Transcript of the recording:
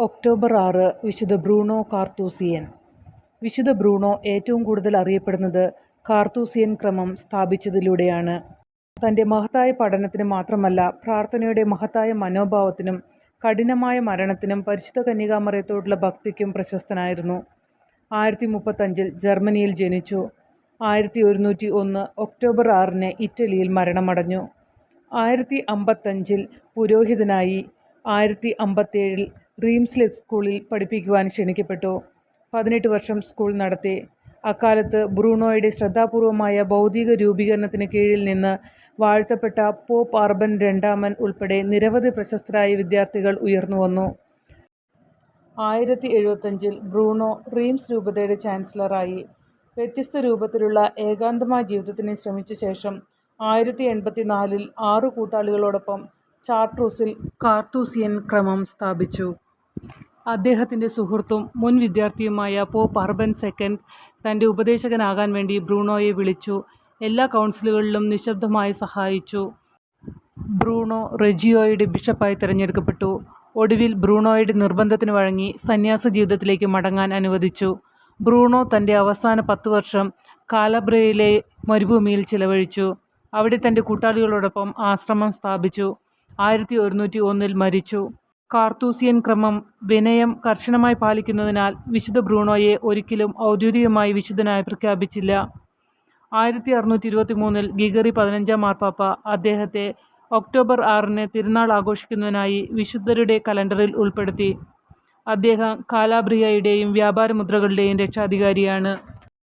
October 6 വിശുദ്ധ Bruno കാർത്തൂസിയൻ. വിശുദ്ധ Bruno ഏറ്റവും കൂടുതൽ അറിയപ്പെടുന്നത് കാർത്തൂസിയൻ ക്രമം സ്ഥാപിച്ചതിലൂടെയാണ്. തൻ്റെ മഹത്തായ പഠനത്തിന് മാത്രമല്ല, പ്രാർത്ഥനയുടെ മഹത്തായ മനോഭാവത്തിനും കഠിനമായ മരണത്തിനും പരിശുദ്ധ കന്യകാമറിയത്തോടുള്ള ഭക്തിക്കും പ്രശസ്തനായിരുന്നു. 1035 ജർമ്മനിയിൽ ജനിച്ചു. 1101 ഒക്ടോബർ 6 ഇറ്റലിയിൽ മരണമടഞ്ഞു. 1055 പുരോഹിതനായി. 1057 റീംസിലെ സ്കൂളിൽ പഠിപ്പിക്കുവാൻ ക്ഷണിക്കപ്പെട്ടു. 18 വർഷം സ്കൂൾ നടത്തി. അക്കാലത്ത് ബ്രൂണോയുടെ ശ്രദ്ധാപൂർവമായ ബൗദ്ധിക രൂപീകരണത്തിന് കീഴിൽ നിന്ന് വാഴ്ത്തപ്പെട്ട പോപ്പ് അർബൻ രണ്ടാമൻ ഉൾപ്പെടെ നിരവധി പ്രശസ്തരായ വിദ്യാർത്ഥികൾ ഉയർന്നുവന്നു. 1075 ബ്രൂണോ റീംസ് രൂപതയുടെ ചാൻസലറായി. വ്യത്യസ്ത രൂപത്തിലുള്ള ഏകാന്തമായ ജീവിതത്തിന് ശ്രമിച്ച ശേഷം 1084 6 കൂട്ടാളികളോടൊപ്പം ചാർട്രൂസിൽ കാർത്തൂസിയൻ ക്രമം സ്ഥാപിച്ചു. അദ്ദേഹത്തിൻ്റെ സുഹൃത്തും മുൻ വിദ്യാർത്ഥിയുമായ പോപ്പ് അർബൻ II തൻ്റെ ഉപദേശകനാകാൻ വേണ്ടി ബ്രൂണോയെ വിളിച്ചു. എല്ലാ കൗൺസിലുകളിലും നിശബ്ദമായി സഹായിച്ചു. ബ്രൂണോ റെജിയോയുടെ ബിഷപ്പായി തിരഞ്ഞെടുക്കപ്പെട്ടു. ഒടുവിൽ ബ്രൂണോയുടെ നിർബന്ധത്തിന് വഴങ്ങി സന്യാസ ജീവിതത്തിലേക്ക് മടങ്ങാൻ അനുവദിച്ചു. ബ്രൂണോ തൻ്റെ അവസാന 10 വർഷം കാലാബ്രിയയിലെ മരുഭൂമിയിൽ ചിലവഴിച്ചു. അവിടെ തൻ്റെ കൂട്ടാളികളോടൊപ്പം ആശ്രമം സ്ഥാപിച്ചു. 1101 മരിച്ചു. കാർത്തൂസിയൻ ക്രമം വിനയം കർശനമായി പാലിക്കുന്നതിനാൽ വിശുദ്ധ ബ്രൂണോയെ ഒരിക്കലും ഔദ്യോഗികമായി വിശുദ്ധനായി പ്രഖ്യാപിച്ചില്ല. 1623 ഗ്രിഗറി 15 മാർപ്പാപ്പ അദ്ദേഹത്തെ ഒക്ടോബർ 6 തിരുനാൾ ആഘോഷിക്കുന്നതിനായി വിശുദ്ധരുടെ കലണ്ടറിൽ ഉൾപ്പെടുത്തി. അദ്ദേഹം കാലാബ്രിയയുടെയും വ്യാപാര മുദ്രകളുടെയും രക്ഷാധികാരിയാണ്.